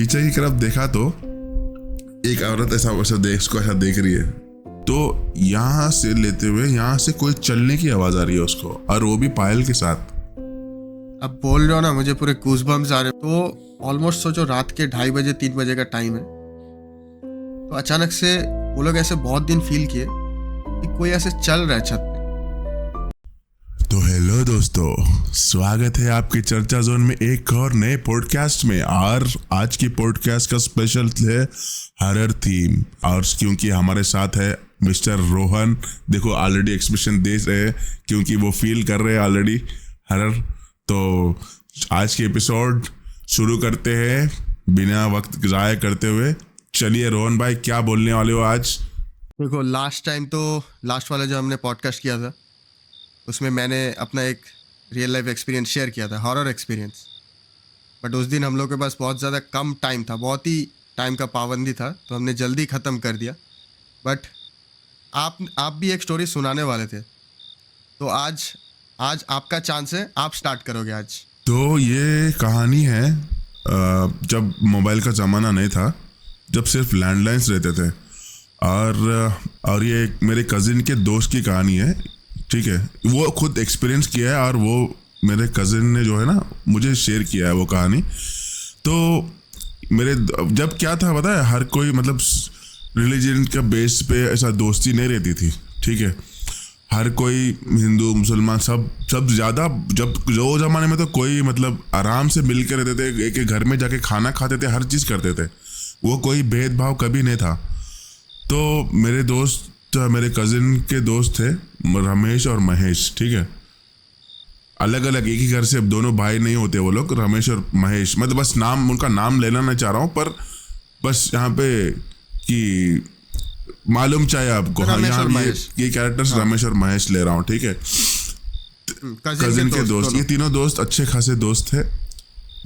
पीछे की तरफ देखा तो एक औरत उसको ऐसा देख रही है, तो यहाँ से लेते हुए यहाँ से कोई चलने की आवाज आ रही है उसको, और वो भी पायल के साथ। अब बोल रहे हो ना, मुझे पूरे गूज़बम्स आ रहे हो। तो ऑलमोस्ट सोचो रात के 2:30 बजे 3 बजे का टाइम है। तो अचानक से वो लोग ऐसे बहुत दिन फील किए कि कोई ऐसे चल रहा है छत पे। तो हेलो दोस्तों, स्वागत है आपकी चर्चा जोन में एक और नए पॉडकास्ट में। और आज की पॉडकास्ट का स्पेशल है हॉरर थीम, और क्योंकि हमारे साथ है मिस्टर रोहन। देखो ऑलरेडी एक्सप्रेशन दे रहे हैं क्योंकि वो फील कर रहे हैं ऑलरेडी हॉरर। तो आज के एपिसोड शुरू करते हैं बिना वक्त ज़ाया करते हुए। चलिए रोहन भाई, क्या बोलने वाले हो आज? देखो लास्ट वाला जो हमने पॉडकास्ट किया था उसमें मैंने अपना एक रियल लाइफ एक्सपीरियंस शेयर किया था, हॉरर एक्सपीरियंस। बट उस दिन हम लोग के पास बहुत ज़्यादा कम टाइम था, बहुत ही टाइम का पाबंदी था, तो हमने जल्दी ख़त्म कर दिया। बट आप भी एक स्टोरी सुनाने वाले थे, तो आज आपका चांस है, आप स्टार्ट करोगे आज। तो ये कहानी है जब मोबाइल का ज़माना नहीं था, जब सिर्फ लैंडलाइंस रहते थे। और ये मेरे कज़िन के दोस्त की कहानी है, ठीक है। वो खुद एक्सपीरियंस किया है और वो मेरे कज़िन ने जो है ना मुझे शेयर किया है वो कहानी। तो मेरे जब क्या था पता है, हर कोई मतलब रिलीजन का बेस पे ऐसा दोस्ती नहीं रहती थी, ठीक है। हर कोई हिंदू मुसलमान सब ज़्यादा, जब जो ज़माने में तो कोई मतलब आराम से मिल के रहते थे, एक घर में जाके खाना खाते थे, हर चीज़ करते थे, वो कोई भेदभाव कभी नहीं था। तो मेरे कज़िन के दोस्त थे रमेश और महेश, ठीक है। अलग अलग एक ही घर से, दोनों भाई नहीं होते वो लोग, रमेश और महेश। मतलब बस नाम, उनका नाम लेना नहीं चाह रहा हूँ, पर बस यहाँ पे कि मालूम चाहिए आपको। हाँ, यहाँ ये कैरेक्टर्स रमेश और महेश ले रहा हूँ, ठीक है। कज़िन के दोस्त, ये तीनों दोस्त अच्छे खासे दोस्त थे।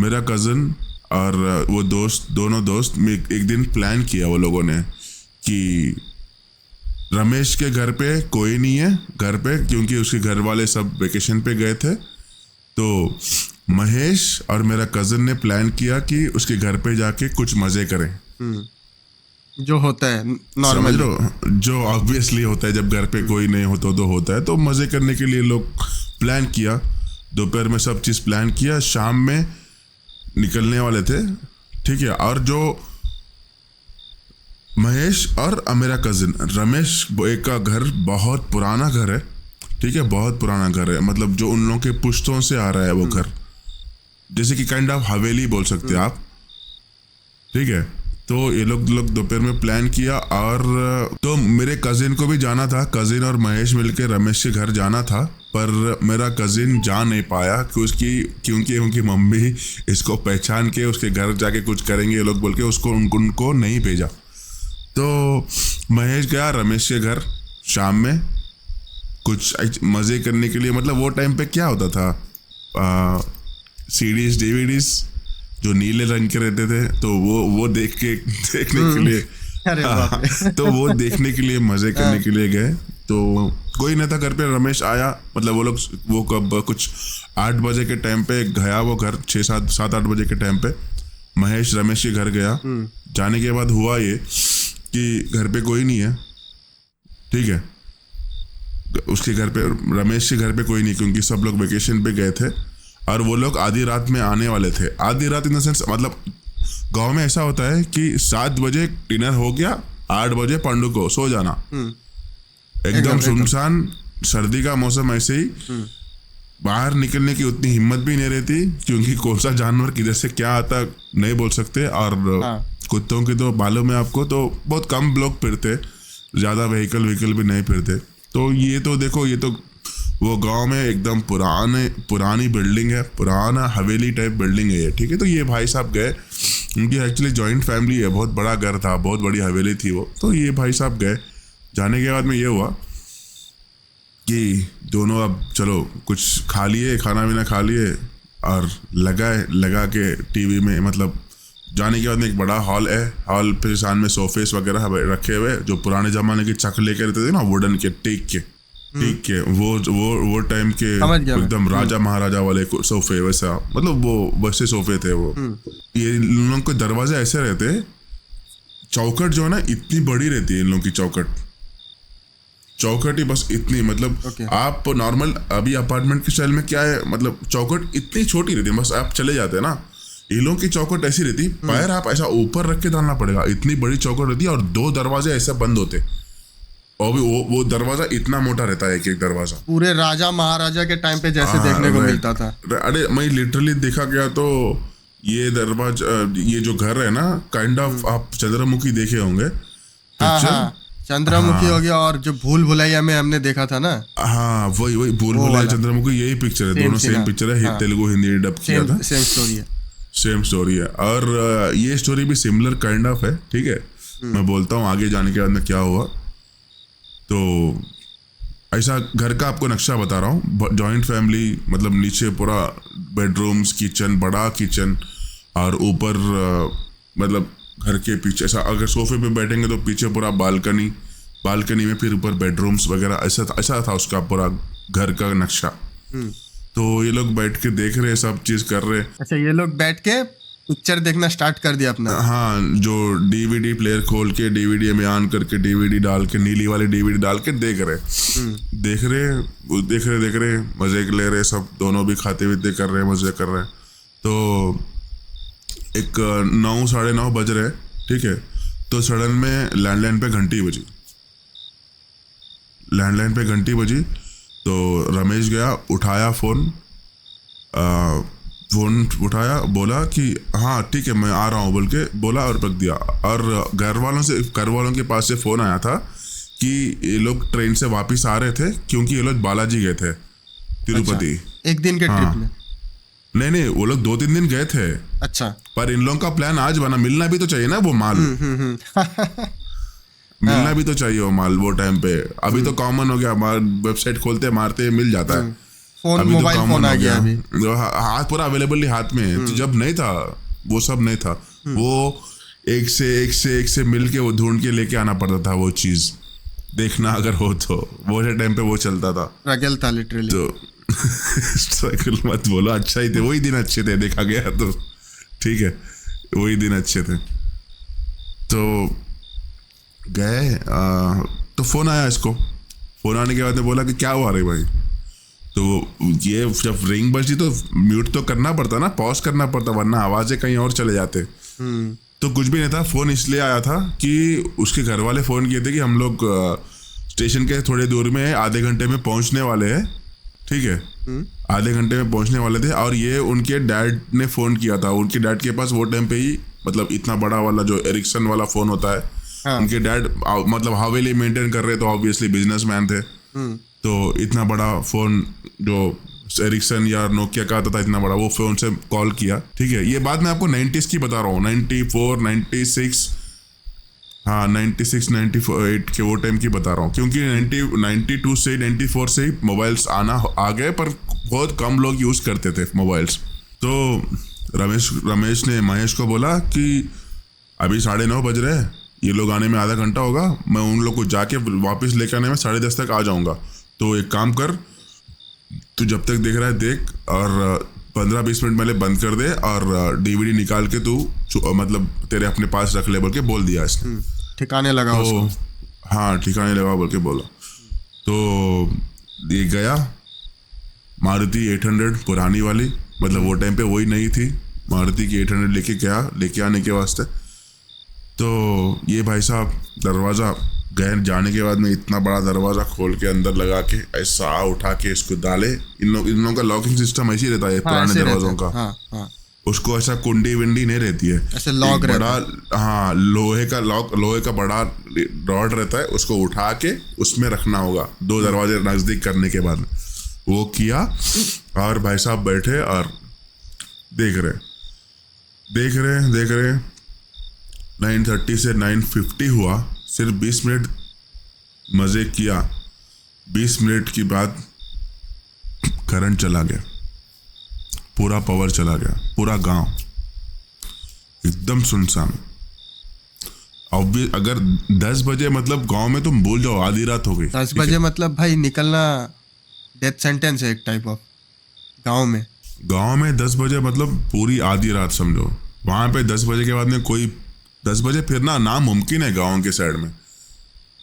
मेरा कज़िन और वो दोनों दोस्त में एक दिन प्लान किया वो लोगों ने कि रमेश के घर पे कोई नहीं है घर पे, क्योंकि उसके घर वाले सब वेकेशन पे गए थे। तो महेश और मेरा कज़न ने प्लान किया कि उसके घर पे जाके कुछ मज़े करें। जो होता है नॉर्मल, जो ऑब्वियसली होता है जब घर पे कोई नहीं होता तो होता है। तो मज़े करने के लिए लोग प्लान किया, दोपहर में सब चीज़ प्लान किया, शाम में निकलने वाले थे, ठीक है। और जो महेश और मेरा कज़िन रमेश, एक का घर बहुत पुराना घर है, ठीक है, बहुत पुराना घर है। मतलब जो उन लोगों के पुश्तों से आ रहा है वो घर, जैसे कि काइंड ऑफ हवेली बोल सकते हैं आप, ठीक है। तो ये लोग दोपहर में प्लान किया, और तो मेरे कज़िन को भी जाना था, कज़िन और महेश मिलकर रमेश के घर जाना था। पर मेरा कज़िन जा नहीं पाया क्योंकि उनकी मम्मी इसको पहचान के उसके घर जाके कुछ करेंगे ये लोग बोल के उसको उनको नहीं भेजा। तो महेश गया रमेश के घर शाम में कुछ मज़े करने के लिए। मतलब वो टाइम पे क्या होता था, सीडीज डीवीडीज जो नीले रंग के रहते थे, तो वो देखने के लिए तो वो देखने के लिए मज़े करने के लिए गए। तो कोई नहीं था घर पे, रमेश आया, मतलब वो कब कुछ 8 बजे के टाइम पे गया वो घर, 7-8 बजे के टाइम पे महेश रमेश के घर गया। जाने के बाद हुआ ये कि घर पे कोई नहीं है, ठीक है। उसके घर पे, रमेश के घर पे कोई नहीं, क्योंकि सब लोग वेकेशन पे गए थे और वो लोग आधी रात में आने वाले थे। आधी रात इन द सेंस, मतलब गांव में ऐसा होता है कि 7 बजे डिनर हो गया, 8 बजे पंडू को सो जाना। एकदम सुनसान, सर्दी का मौसम, ऐसे ही बाहर निकलने की उतनी हिम्मत भी नहीं रहती, क्योंकि कौन सा जानवर किधर से क्या आता नहीं बोल सकते। और कुत्तों की तो मालूम है आपको, तो बहुत कम लोग फिरते, ज़्यादा व्हीकल भी नहीं फिरते। तो ये तो देखो, ये तो वो गांव में एकदम पुरानी बिल्डिंग है, पुराना हवेली टाइप बिल्डिंग है ये, ठीक है। तो ये भाई साहब गए, उनकी एक्चुअली जॉइंट फैमिली है, बहुत बड़ा घर था, बहुत बड़ी हवेली थी वो। तो ये भाई साहब गए, जाने के बाद में ये हुआ कि दोनों अब चलो कुछ खा लिए, खाना पीना खा लिए, और लगा के टीवी में, मतलब जाने के बाद में एक बड़ा हॉल है, हॉल पे सामने में सोफेस वगैरह रखे हुए, जो पुराने ज़माने के चक लेके रहते थे ना, वुडन के टेक के, ठीक है, वो टाइम के समझ गया मैं। एकदम राजा महाराजा वाले सोफे वैसा, मतलब वो वैसे सोफे थे वो। ये इन लोगों के दरवाजे ऐसे रहते, चौखट जो है ना इतनी बड़ी रहती है इन लोगों की चौखट ही बस इतनी, मतलब Okay. आप नॉर्मल अभी अपार्टमेंट के स्टाइल में क्या है, मतलब चौखट इतनी छोटी रहती है, बस आप चले जाते हैं ना। इन लोगों की चौखट ऐसी रहती, पैर आप ऐसा ऊपर रख के डालना पड़ेगा, इतनी बड़ी चौखट रहती है, और 2 दरवाजे ऐसे बंद होते, और भी वो दरवाजा इतना मोटा रहता है, एक दरवाजा। पूरे राजा महाराजा के टाइम पे जैसे देखने को right. मिलता था। अरे मैं लिटरली देखा गया तो ये दरवाजा, ये जो घर है ना, काइंड ऑफ आप चंद्रमुखी देखे होंगे हाँ पिक्चर। हाँ, चंद्रमुखी हो गया, और जो भूल भुलैया में हमने देखा था ना, हाँ वही भूल वो भुलैया वाला। चंद्रमुखी, यही पिक्चर है, Same दोनों scene, सेम हाँ। पिक्चर है, हाँ। तेलुगु हिंदी डब किया था, सेम स्टोरी है। सेम स्टोरी है। और ये स्टोरी भी सिमिलर काइंड ऑफ है, ठीक है। मैं बोलता हूँ आगे जाने के बाद में क्या हुआ। तो ऐसा घर का आपको नक्शा बता रहा हूँ, जॉइंट फैमिली, मतलब नीचे पूरा बेडरूम्स, किचन, बड़ा किचन, और ऊपर मतलब घर के पीछे ऐसा, अगर सोफे पे बैठेंगे तो पीछे पूरा बालकनी में फिर ऊपर बेडरूम्स वगैरह, ऐसा था उसका पूरा घर का नक्शा। तो ये लोग बैठ के देख रहे, सब चीज कर रहे। अच्छा, ये लोग बैठ के पिक्चर देखना स्टार्ट कर दिया अपना। हाँ, जो डीवीडी प्लेयर खोल के डीवीडी में ऑन करके डीवीडी डाल के, नीली वाली डीवीडी डाल के देख रहे, मजे ले रहे सब, दोनों भी खाते पीते कर रहे, मजे कर रहे। तो एक 9 साढ़े 9 बज रहे, ठीक है। तो सडन में लैंडलाइन पे घंटी बजी। तो रमेश गया, उठाया फोन उठाया, बोला कि हाँ ठीक है मैं आ रहा हूँ बोल के बोला, और रख दिया। और घर वालों के पास से फोन आया था कि ये लोग ट्रेन से वापस आ रहे थे, क्योंकि ये लोग बालाजी गए थे, तिरुपति। अच्छा, एक दिन के ट्रिप में? नहीं, वो लोग 2-3 दिन गए थे। अच्छा। पर इन लोगों का प्लान आज बना, मिलना भी तो चाहिए ना वो माल। मिलना भी तो चाहिए वो माल वो टाइम पे। अभी तो कॉमन हो गया, वेबसाइट खोलते मारते मिल जाता है। फोन, अभी मोबाइल तो फोन आ गया अभी। हाथ पूरा अवेलेबल हाथ में है। तो जब नहीं था वो सब नहीं था, वो एक से मिल के वो ढूंढ के लेके आना पड़ता था वो चीज, देखना अगर हो तो। वो टाइम पे वो चलता था, स्ट्रगल था लिटरली। तो स्ट्रगल मत बोलो, अच्छा ही थे, वही दिन अच्छे थे देखा गया तो, ठीक है, वही दिन अच्छे थे। तो गए, तो फोन आया इसको। फोन आने के बाद में बोला कि क्या हुआ रे भाई। तो ये जब रिंग बजी तो म्यूट तो करना पड़ता ना, पॉज करना पड़ता, वरना आवाजें कहीं और चले जाते। तो कुछ भी नहीं था, फोन इसलिए आया था कि उसके घर वाले फोन किए थे कि हम लोग स्टेशन के थोड़े दूर में, आधे घंटे में पहुंचने वाले हैं, ठीक है। आधे घंटे में पहुंचने वाले थे। और ये उनके डैड ने फोन किया था, उनके डैड के पास वो टाइम पे ही, मतलब इतना बड़ा वाला जो एरिक्सन वाला फोन होता है, हाँ। उनके डैड मतलब हवेली मेंटेन कर रहे, तो ऑब्वियसली बिजनेसमैन थे। तो इतना बड़ा फोन जो एरिक्सन या नोकिया का आता था, इतना बड़ा, वो फोन से कॉल किया, ठीक है। ये बात मैं आपको 90s की बता रहा हूँ, 94, 96, हाँ 96, 98 के वो टाइम की बता रहा हूँ, क्योंकि 92 से 94 से ही मोबाइल्स आ गए, पर बहुत कम लोग यूज करते थे मोबाइल्स। तो रमेश ने महेश को बोला कि अभी 9:30 बज रहे हैं, ये लोग आने में आधा घंटा होगा, मैं उन लोग को जाके वापस लेकर आने में 10:30 तक आ जाऊंगा। तो एक काम कर, तू जब तक देख रहा है देख, और 15-20 मिनट पहले बंद कर दे, और डीवीडी निकाल के तू मतलब तेरे अपने पास रख ले बोल के बोल दिया इसने। ठिकाने लगा तो उसको। हाँ, ठिकाने लगा बोल के बोला। तो ये गया, मारुति 800 पुरानी वाली, मतलब वो टाइम पे वही नहीं थी, मारुति की 800 लेके आने के वास्ते। तो ये भाई साहब दरवाज़ा गए, जाने के बाद में इतना बड़ा दरवाज़ा खोल के अंदर लगा के ऐसा उठा के इसको डाले। इन लोगों का लॉकिंग सिस्टम ऐसी रहता है पुराने दरवाजों का। हाँ। उसको ऐसा कुंडी विंडी नहीं रहती है, ऐसे लॉक बड़ा, हाँ लोहे का बड़ा रॉड रहता है, उसको उठा के उसमें रखना होगा 2 दरवाजे नजदीक करने के बाद। वो किया, और भाई साहब बैठे और देख रहे 9:30 से 9:50 हुआ, सिर्फ 20 मिनट मजे किया। 20 मिनट के बाद करंट चला गया, पूरा पावर चला गया, पूरा गांव एकदम सुनसान। ऑब्वियस अगर 10 बजे मतलब गांव में तुम भूल जाओ, आधी रात हो गई। 10 बजे मतलब भाई निकलना डेथ सेंटेंस है एक टाइप ऑफ गाँव में। गांव में 10 बजे मतलब पूरी आधी रात समझो। वहां पे 10 बजे के बाद में कोई 10 बजे फिरना नामुमकिन है गांव के साइड में,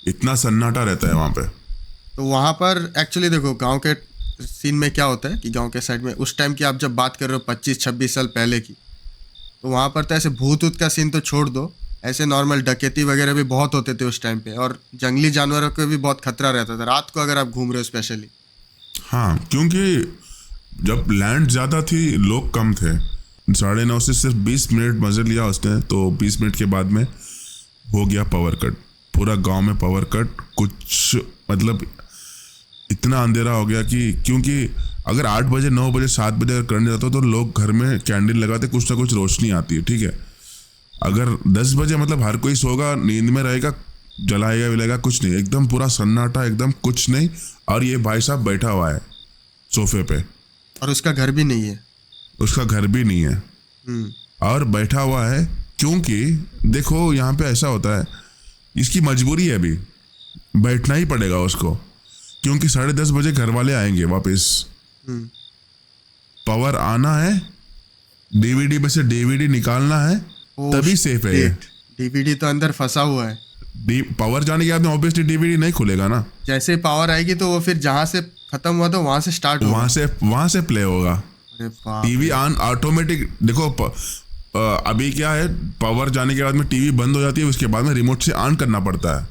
इतना सन्नाटा रहता है वहां पे। तो वहाँ पर एक्चुअली देखो गांव के सीन में क्या होता है कि गांव के साइड में उस टाइम की आप जब बात कर रहे हो 25-26 साल पहले की, तो वहाँ पर तो ऐसे भूत ऊत का सीन तो छोड़ दो, ऐसे नॉर्मल डकैती वगैरह भी बहुत होते थे उस टाइम पे, और जंगली जानवरों को भी बहुत खतरा रहता था रात को अगर आप घूम रहे हो स्पेशली। हाँ, क्योंकि जब लैंड ज़्यादा थी लोग कम थे। 9:30 से सिर्फ 20 मिनट मजे लिया उसने, तो 20 मिनट के बाद में हो गया पावर कट। पूरा गांव में पावर कट, कुछ मतलब इतना अंधेरा हो गया कि क्योंकि अगर 8 बजे 9 बजे 7 बजे अगर करंट जाता तो लोग घर में कैंडल लगाते, कुछ ना कुछ रोशनी आती है, ठीक है। अगर 10 बजे मतलब हर कोई सोगा, नींद में रहेगा, जलाएगा विलाएगा, कुछ नहीं, एकदम पूरा सन्नाटा, एकदम कुछ नहीं। और ये भाई साहब बैठा हुआ है सोफे पे, और उसका घर भी नहीं है। उसका घर भी नहीं है और बैठा हुआ है। क्योंकि देखो यहाँ पे ऐसा होता है, इसकी मजबूरी है, अभी बैठना ही पड़ेगा उसको, क्योंकि 10:30 बजे घर वाले आएंगे वापस। पावर आना है, डीवीडी में से डीवीडी निकालना है, तभी सेफ है ये। डीवीडी तो अंदर फंसा हुआ है। पावर जाने के बाद में ऑब्वियसली डीवीडी नहीं खुलेगा ना। जैसे पावर आएगी तो वो फिर जहां से खत्म हुआ तो वहां से स्टार्ट होगा, वहां से प्ले होगा। अरे बाप टीवी ऑन ऑटोमेटिक। देखो अभी क्या है, पावर जाने के बाद में टीवी बंद हो जाती है, उसके बाद में रिमोट से ऑन करना पड़ता है।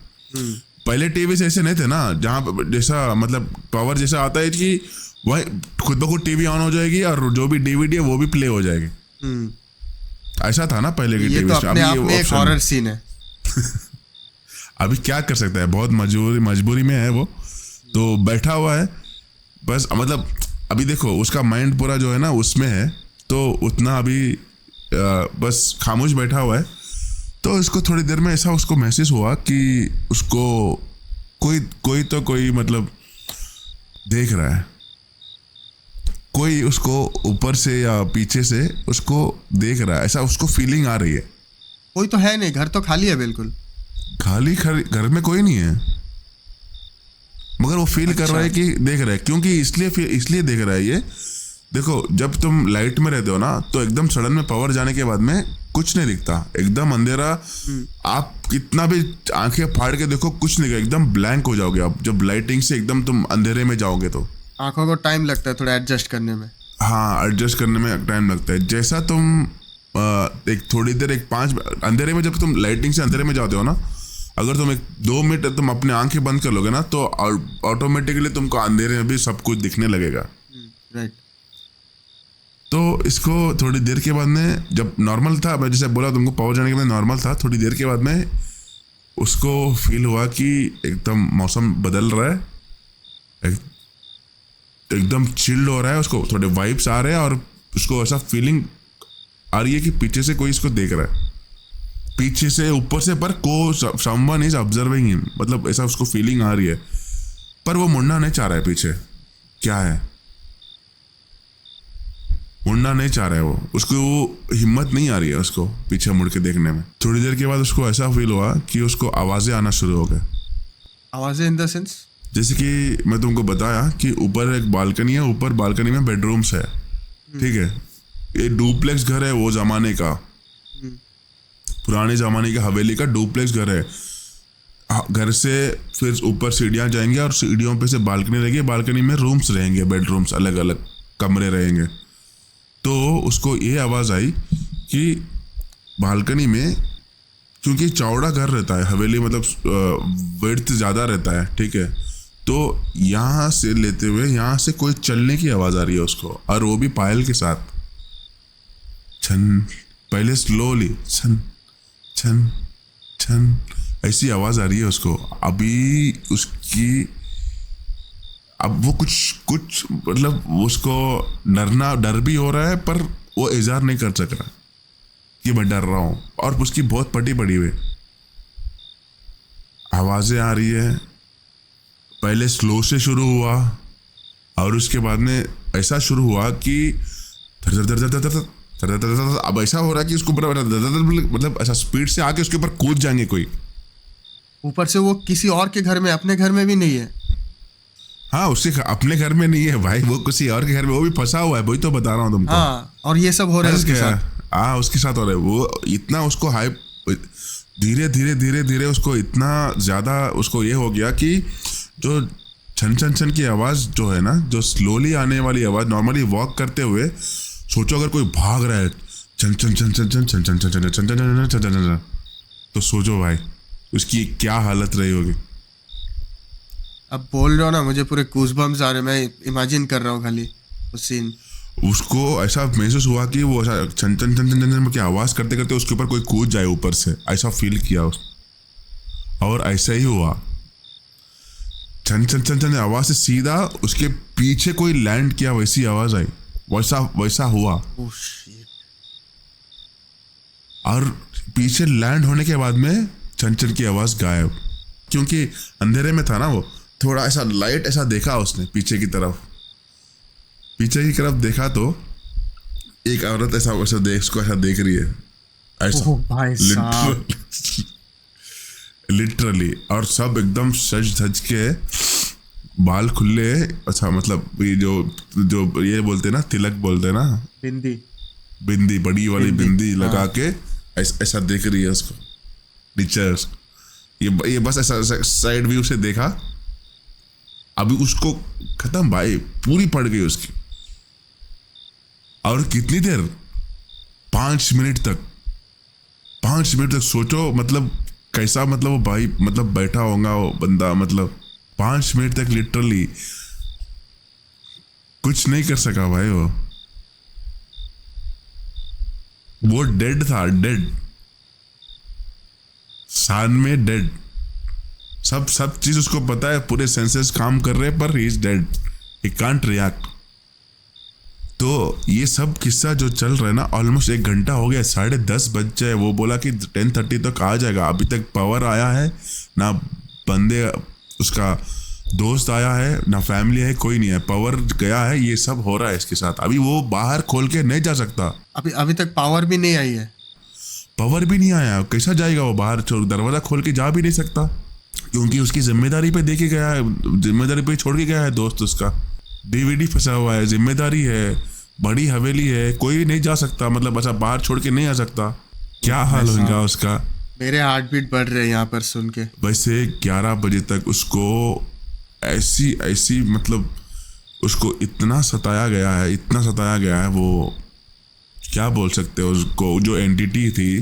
पहले टीवी से ऐसे नहीं थे ना, जहाँ जैसा मतलब पावर जैसा आता है कि वही खुद ब खुद टीवी ऑन हो जाएगी और जो भी डीवीडी है वो भी प्ले हो जाएगी। ऐसा था ना पहले की ये टीवी तो से। अपने आप अभी में एक हॉरर सीन है। अभी क्या कर सकता है, बहुत मजबूरी में है वो, तो बैठा हुआ है बस। मतलब अभी देखो उसका माइंड पूरा जो है ना उसमें है, तो उतना अभी बस खामोश बैठा हुआ है। तो इसको थोड़ी देर में ऐसा उसको महसूस हुआ कि उसको कोई मतलब देख रहा है, कोई उसको ऊपर से या पीछे से उसको देख रहा है, ऐसा उसको फीलिंग आ रही है। कोई तो है नहीं, घर तो खाली है बिल्कुल, खाली घर में कोई नहीं है, मगर वो फील कर रहा है कि देख रहा है। क्योंकि इसलिए देख रहा है ये। देखो जब तुम लाइट में रहते हो ना, तो एकदम सडन में पावर जाने के बाद में कुछ नहीं दिखता, एकदम अंधेरा। आप कितना भी आंखें फाड़ के देखो कुछ नहीं, एकदम ब्लैंक हो जाओगे आप जब लाइटिंग से एकदम तुम अंधेरे में जाओगे। तो आंखों को टाइम लगता है थोड़ा एडजस्ट करने में। हाँ, एडजस्ट करने में टाइम लगता है। जैसा तुम एक थोड़ी देर अंधेरे में, जब तुम लाइटिंग से अंधेरे में जाते हो ना, अगर तुम 2 मिनट तुम अपने आंखें बंद कर लोगे ना, तो ऑटोमेटिकली तुमको अंधेरे में भी सब कुछ दिखने लगेगा। राइट। तो इसको थोड़ी देर के बाद में, जब नॉर्मल था, मैं जैसे बोला तुमको पावर जाने के बाद नॉर्मल था, थोड़ी देर के बाद में उसको फील हुआ कि एकदम मौसम बदल रहा है, एकदम चिल्ड हो रहा है, उसको थोड़े वाइब्स आ रहे हैं और उसको ऐसा फीलिंग आ रही है कि पीछे से कोई इसको देख रहा है, पीछे से ऊपर से, पर समवन इज ऑब्जर्विंग हिम, मतलब ऐसा उसको फीलिंग आ रही है। पर वो मुड़ना नहीं चाह रहा है पीछे, क्या है, मुड़ना नहीं चाह रहा है वो, उसको वो हिम्मत नहीं आ रही है उसको पीछे मुड़ के देखने में। थोड़ी देर के बाद उसको ऐसा फील हुआ कि उसको आवाजें आना शुरू हो गए। आवाजें इन द सेंस? जैसे कि मैं तुमको बताया कि ऊपर एक बालकनी है, ऊपर बालकनी में बेडरूम्स है, ठीक है। ये डुप्लेक्स घर है, वो जमाने का, पुराने जमाने की हवेली का डुप्लेक्स घर है। घर से फिर ऊपर सीढ़ियाँ जाएंगे और सीढ़ियों पे से बालकनी रहेगी, बालकनी में रूम्स रहेंगे, बेडरूम्स, अलग अलग कमरे रहेंगे। तो उसको ये आवाज़ आई कि बालकनी में, क्योंकि चौड़ा घर रहता है, हवेली मतलब विड्थ ज़्यादा रहता है, ठीक है, तो यहाँ से लेते हुए यहाँ से कोई चलने की आवाज़ आ रही है उसको, और वो भी पायल के साथ, छन, पहले स्लोली छन छन छन, ऐसी आवाज़ आ रही है उसको। अभी उसकी, अब वो कुछ मतलब उसको डर भी हो रहा है, पर वो इजहार नहीं कर सक रहा कि मैं डर रहा हूँ, और उसकी बहुत पटी पड़ी हुई आवाज़ें आ रही है। पहले स्लो से शुरू हुआ और उसके बाद में ऐसा शुरू हुआ कि धर धर धर धर धर अब ऐसा हो रहा है कि उसको मतलब ऐसा स्पीड से आके उसके ऊपर कूद जाएंगे कोई। ऊपर से वो किसी और के घर में, अपने घर में भी नहीं है। हाँ, उसके अपने घर में नहीं है भाई, वो किसी और के घर में, वो भी फंसा हुआ है, वही तो बता रहा हूँ तुमको। हाँ, और ये सब हो रहा है उसके साथ। हाँ, उसके साथ हो रहा है। वो इतना उसको हाइप, धीरे धीरे धीरे धीरे उसको इतना ज्यादा उसको ये हो गया कि जो छन छन छन की आवाज जो है ना, जो स्लोली आने वाली आवाज, नॉर्मली वॉक करते हुए सोचो अगर कोई भाग रहा है छन छन छन छन छन छन छन छन छन छन छन छन छन, तो सोचो भाई उसकी क्या हालत रही होगी। अब बोल रहे हो ना, मुझे पूरे गूज़बम्स आ रहे, मैं इमेजिन कर रहा हूँ खाली उस सीन। उसको ऐसा महसूस हुआ कि वो ऐसा छन छन छन छन छन की आवाज करते करते उसके ऊपर कोई कूद जाए ऊपर से, ऐसा फील किया और ऐसा ही हुआ। छन छन छन छन आवाज से सीधा उसके पीछे कोई लैंड किया, वैसी आवाज आई, वैसा हुआ। Oh shit. और पीछे लैंड होने के बाद में छन छन की आवाज गायब, क्योंकि अंधेरे में था ना वो। थोड़ा ऐसा लाइट ऐसा देखा उसने पीछे की तरफ देखा तो एक औरत ऐसा वैसा उसको ऐसा देख रही है, ऐसा भाई साहब, लिटरली। और सब एकदम सज धज के, बाल खुले, अच्छा मतलब ये जो ये बोलते ना, तिलक बोलते ना, बिंदी बड़ी वाली बिंदी लगा के ऐसा देख रही है उसको नीचे। ये बस ऐसा साइड व्यू से देखा, अभी उसको खत्म भाई, पूरी पड़ गई उसकी। और कितनी देर, 5 मिनट तक सोचो, मतलब कैसा, मतलब वो भाई मतलब बैठा होगा वो बंदा, मतलब 5 मिनट तक लिटरली कुछ नहीं कर सका भाई। वो डेड था, डेड, सान में डेड। सब चीज उसको पता है, पूरे सेंसेस काम कर रहे हैं, पर he is dead, he can't react. तो ये सब किस्सा जो चल रहा है ना, ऑलमोस्ट 1 घंटा हो गया, 10:30 बज जाए। वो बोला कि 10:30 तक आ जाएगा, अभी तक पावर आया है ना, बंदे उसका दोस्त आया है ना, फैमिली है, कोई नहीं है, पावर गया है। ये सब हो रहा है इसके साथ। अभी वो बाहर खोल के नहीं जा सकता, अभी तक पावर भी नहीं आई है। पावर भी नहीं आया, कैसा जाएगा वो बाहर? दरवाजा खोल के जा भी नहीं सकता, क्योंकि उसकी जिम्मेदारी पे दे के गया है, जिम्मेदारी पे छोड़ के गया है दोस्त उसका। डीवीडी फंसा हुआ है, जिम्मेदारी है, बड़ी हवेली है, कोई नहीं जा सकता, मतलब ऐसा बाहर छोड़ के नहीं आ सकता। क्या हाल होगा उसका? मेरे हार्ट बीट बढ़ रहे हैं यहाँ पर सुन के। वैसे 11 बजे तक उसको ऐसी मतलब उसको इतना सताया गया है, वो क्या बोल सकते हो उसको, जो एंटिटी थी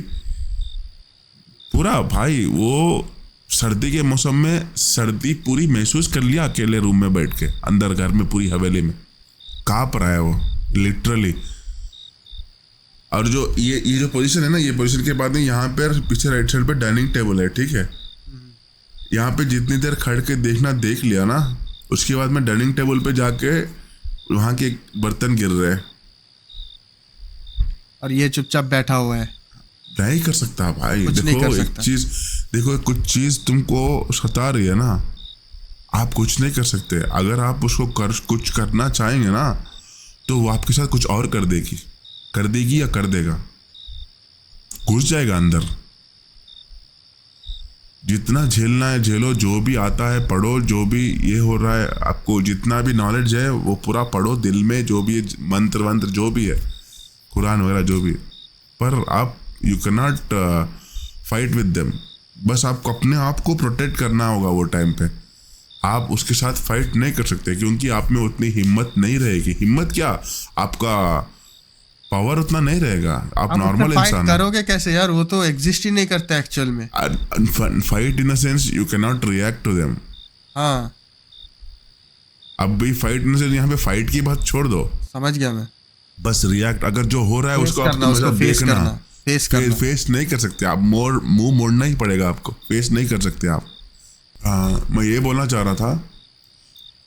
पूरा भाई। वो सर्दी के मौसम में सर्दी पूरी महसूस कर लिया, अकेले रूम में बैठ के, अंदर घर में पूरी हवेली में कांप रहा है वो लिटरली। और जो ये जो पोजीशन है ना, ये पोजीशन के बाद में यहाँ पर पीछे राइट साइड पे डाइनिंग टेबल है, ठीक है। यहाँ पे जितनी देर खड़ के देख लिया ना, उसके बाद में डाइनिंग टेबल पे जाके वहां के बर्तन गिर रहे हैं और ये चुपचाप बैठा हुआ है। नहीं कर सकता भाई। कुछ नहीं कर सकता। कुछ चीज तुमको सता रही है ना, आप कुछ नहीं कर सकते। अगर आप उसको कुछ करना चाहेंगे ना, तो वो आपके साथ कुछ और कर देगी या कर देगा, घुस जाएगा अंदर। जितना झेलना है झेलो, जो भी आता है पढ़ो, जो भी ये हो रहा है, आपको जितना भी नॉलेज है वो पूरा पढ़ो, दिल में जो भी मंत्र वंत्र जो भी है, कुरान वगैरह जो भी, पर आप you can not fight with them. बस आपको अपने आप को प्रोटेक्ट करना होगा वो टाइम पे। आप उसके साथ फाइट नहीं कर सकते, क्योंकि आप में उतनी हिम्मत नहीं रहेगी। हिम्मत क्या, आपका पावर उतना नहीं रहेगा। आप नॉर्मल इंसान करोगे कैसे यार, वो तो एग्जिस्ट ही नहीं करता एक्चुअल में। Fight in a sense you can not react to them. हाँ, अब भी फाइट इन अ सेंस, यहाँ पे फाइट की बात छोड़ दो, समझ गया मैं। बस रिएक्ट, अगर जो हो रहा है उसको आप फेस नहीं कर सकते आप, मुंह मोड़ना ही पड़ेगा आपको, फेस नहीं कर सकते आप। मैं ये बोलना चाह रहा था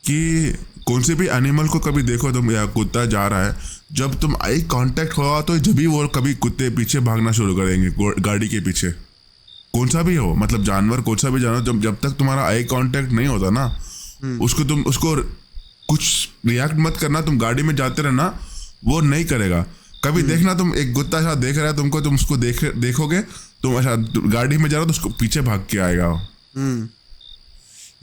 कि कौन से भी एनिमल को कभी देखो तुम, या कुत्ता जा रहा है, जब तुम आई कांटेक्ट होगा तो जब भी वो कभी कुत्ते पीछे भागना शुरू करेंगे, गाड़ी के पीछे, कौन सा भी हो, मतलब जानवर, कौन सा भी जानवर, जब तक तुम्हारा आई कांटेक्ट नहीं होता ना, उसको कुछ रिएक्ट मत करना, तुम गाड़ी में जाते रहना, वो नहीं करेगा। कभी देखना, तुम एक कुत्ता ऐसा देख रहा है तुमको, तुम उसको देखोगे, तुम ऐसा गाड़ी में जा रहे हो तो उसको पीछे भाग के आएगा।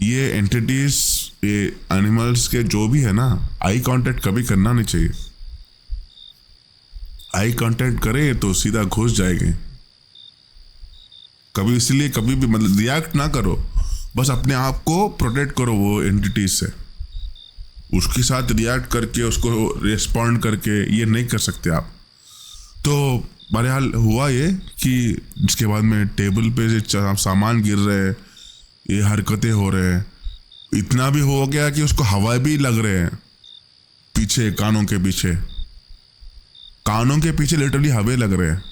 ये एंटिटीज, ये एनिमल्स के जो भी है ना, आई कांटेक्ट कभी करना नहीं चाहिए। आई कांटेक्ट करे तो सीधा घुस जाएंगे। कभी इसलिए कभी भी मतलब रिएक्ट ना करो, बस अपने आप को प्रोटेक्ट करो वो एंटिटीज से। उसके साथ रिएक्ट करके उसको रिस्पॉन्ड करके ये नहीं कर सकते आप। तो बहरहाल हुआ ये कि इसके बाद में टेबल पे जो सामान गिर रहे हैं, ये हरकतें हो रहे हैं, इतना भी हो गया कि उसको हवा भी लग रहे हैं पीछे, कानों के पीछे लिटरली हवा लग रहे हैं।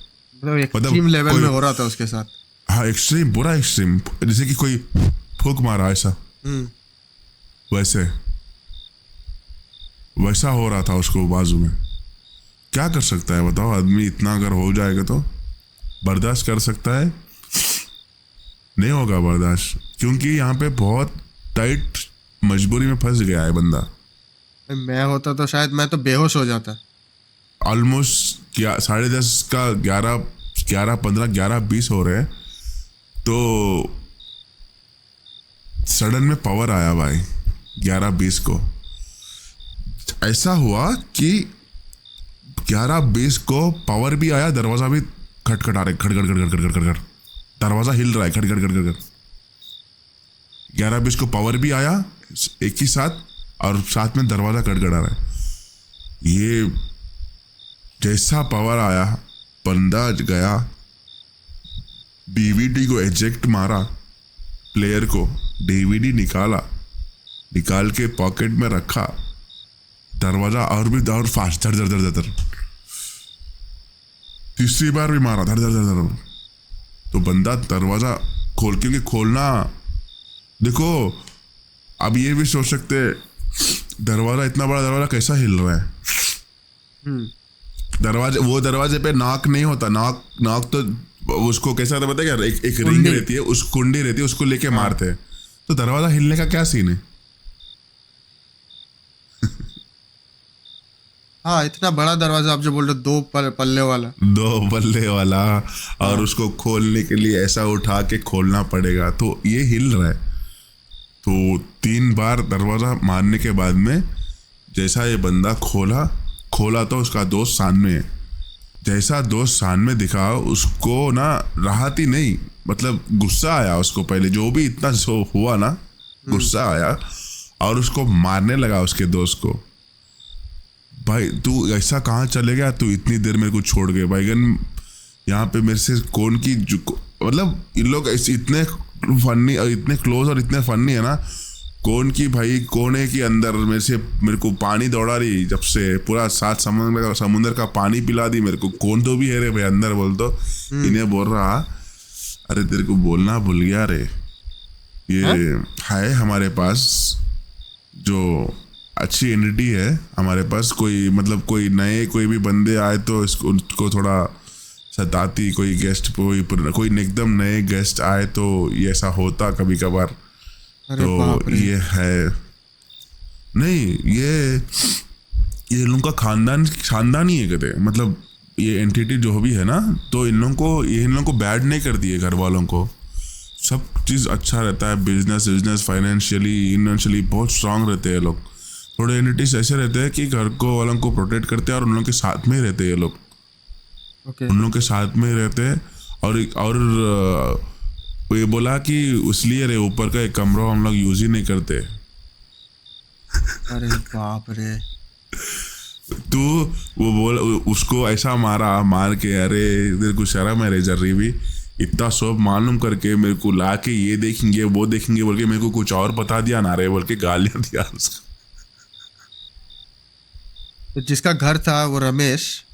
मतलब एक्सट्रीम लेवल में हो रहा था उसके साथ। हाँ, एक्सट्रीम, बुरा एक्सट्रीम, जैसे कि कोई फूंक मारा ऐसा, वैसा हो रहा था उसको बाजू में। क्या कर सकता है बताओ आदमी, इतना अगर हो जाएगा तो बर्दाश्त कर सकता है? नहीं होगा बर्दाश्त, क्योंकि यहाँ पे बहुत टाइट मजबूरी में फंस गया है बंदा। मैं होता तो शायद मैं तो बेहोश हो जाता। ऑलमोस्ट 10:30 का 11:15 हो रहे हैं, तो सडन में पावर आया भाई 11:20 को। ऐसा हुआ कि 11:20 को पावर भी आया, दरवाजा भी खटखटा रहे, खटखट, दरवाजा हिल रहा है, खटखट। 11:20 को पावर भी आया एक ही साथ, और साथ में दरवाजा खटखटा रहा है। ये जैसा पावर आया, बंदा गया, डीवीडी को एजेक्ट मारा, प्लेयर को डीवीडी निकाल के पॉकेट में रखा, दरवाजा और फास्ट धर, तीसरी बार भी मारा, धर। तो बंदा दरवाजा क्योंकि खोलना, देखो अब ये भी सोच सकते, दरवाजा, इतना बड़ा दरवाजा कैसा हिल रहा है। दरवाजे पे नॉक नहीं होता, नॉक तो उसको कैसा होता पता है क्या, एक रिंग रहती है, उस कुंडी रहती है, उसको लेके मारते हैं। तो दरवाजा हिलने का क्या सीन है? हाँ, इतना बड़ा दरवाजा आप जो बोल रहे हो, 2 पल्ले वाला, और उसको खोलने के लिए ऐसा उठा के खोलना पड़ेगा, तो ये हिल रहा है। तो 3 बार दरवाजा मारने के बाद में जैसा ये बंदा खोला तो उसका दोस्त सामने है। जैसा दोस्त सामने दिखा, उसको ना राहत ही नहीं, मतलब गुस्सा आया उसको। पहले जो भी इतना हुआ ना, गुस्सा आया और उसको मारने लगा उसके दोस्त को। भाई तू ऐसा कहाँ चले गया, तू इतनी देर मेरे को छोड़ गए भाईगन, यहाँ पे मेरे से कौन की मतलब इन लोग ऐसे इतने फनी और इतने क्लोज और इतने फनी है ना, कौन की भाई कौन है कि अंदर मेरे को पानी दौड़ा रही, जब से पूरा 7 समुद्र का पानी पिला दी मेरे को। कौन तो भी है रे भाई अंदर, बोल तो इन्हें बोल रहा, अरे तेरे को बोलना भूल गया रे, ये है हमारे पास जो अच्छी एंटिटी है हमारे पास। कोई मतलब कोई भी बंदे आए तो उनको थोड़ा सताती, कोई गेस्ट कोई एकदम नए गेस्ट आए तो ये ऐसा होता कभी कभार। तो ये है नहीं, ये लोगों का खानदान ही है कहते, मतलब ये एंटिटी जो भी है ना, तो इन लोगों को बैड नहीं करती है। घर वालों को सब चीज़ अच्छा रहता है, बिजनेस फाइनेंशियली बहुत स्ट्रांग रहते हैं लोग। थोड़े एंटिटीज ऐसे रहते हैं कि घर को वालों को प्रोटेक्ट करते हैं और उन लोगों के साथ में रहते हैं ये लोग। उन लोगों के साथ में रहते हैं। और ये बोला कि इसलिए रे ऊपर का एक कमरा हम लोग यूज ही नहीं करते। अरे बाप रे। तू वो बोल उसको ऐसा मार के, अरे तेरे को शर्म है रे जर्री भी, इतना सब मालूम करके मेरे को ला के ये देखेंगे वो देखेंगे बोल के मेरे को कुछ और बता दिया ना रे, बोल के गालियां दिया उसको। तो जिसका घर था वो रमेश,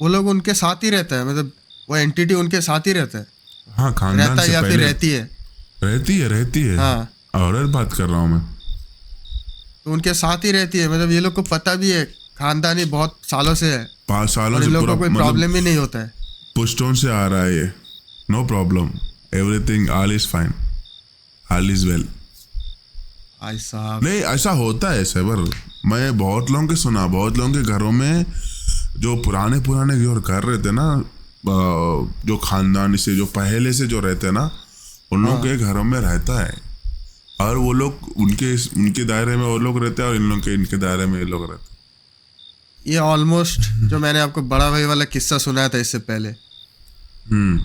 वो लोग उनके साथ ही रहता है, मतलब वो एंटिटी उनके साथ ही रहता है। हाँ, खानदान रहता से या पहले फिर रहती है। हाँ, और बात कर रहा हूँ मैं, तो उनके साथ ही रहती है। मतलब ये लोग को पता भी है, खानदानी बहुत सालों से है, 5 सालों से इन लोगों को कोई प्रॉब्लम ही नहीं होता है। पुश्तों से आ रहा है ये, no problem, everything all is fine, all is well. साहब नहीं, ऐसा होता है सबर। मैं बहुत लोगों के सुना, बहुत लोगों के घरों में जो पुराने पुराने जो घर रहते ना, जो खानदानी से जो पहले से जो रहते हैं ना, उन लोग के घरों में रहता है, और वो लोग उनके दायरे में वो लोग रहते हैं, और इन लोग के इनके दायरे में ये लोग रहते हैं। ये ऑलमोस्ट जो मैंने आपको बड़ा भाई वाला किस्सा सुनाया था इससे पहले,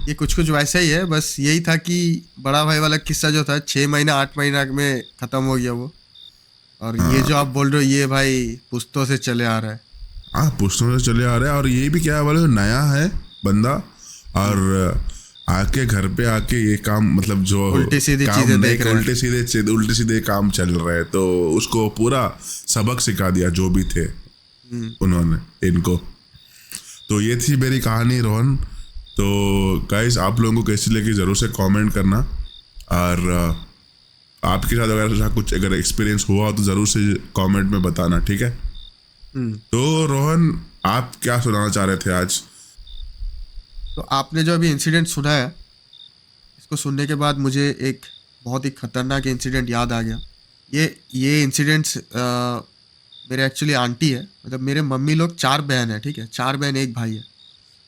ये कुछ कुछ वैसा ही है। बस यही था कि बड़ा भाई वाला किस्सा जो था 6 महीना 8 महीना में ख़त्म हो गया वो, और ये जो आप बोल रहे हो ये भाई पुश्तों से चले आ रहा है। हाँ, पुश्तों से चले आ रहे हैं, और ये भी क्या बोले, नया है बंदा, और आके घर पे आके ये काम, मतलब जो उल्टी सीधी काम चीजें देख देख रहे हैं। उल्टे सीधे काम चल रहे हैं, तो उसको पूरा सबक सिखा दिया जो भी थे उन्होंने इनको। तो ये थी मेरी कहानी रोहन। तो गाइस, आप लोगों को कैसी लगी जरूर से कमेंट करना, और आपके साथ अगर ऐसा कुछ अगर एक्सपीरियंस हुआ तो जरूर से कमेंट में बताना, ठीक है। तो रोहन, आप क्या सुनाना चाह रहे थे आज? तो आपने जो अभी इंसिडेंट सुना है, इसको सुनने के बाद मुझे एक बहुत ही खतरनाक इंसिडेंट याद आ गया। ये इंसिडेंट्स मेरे एक्चुअली आंटी है, मतलब मेरे मम्मी लोग 4 बहन है, ठीक है, 4 बहन 1 भाई है।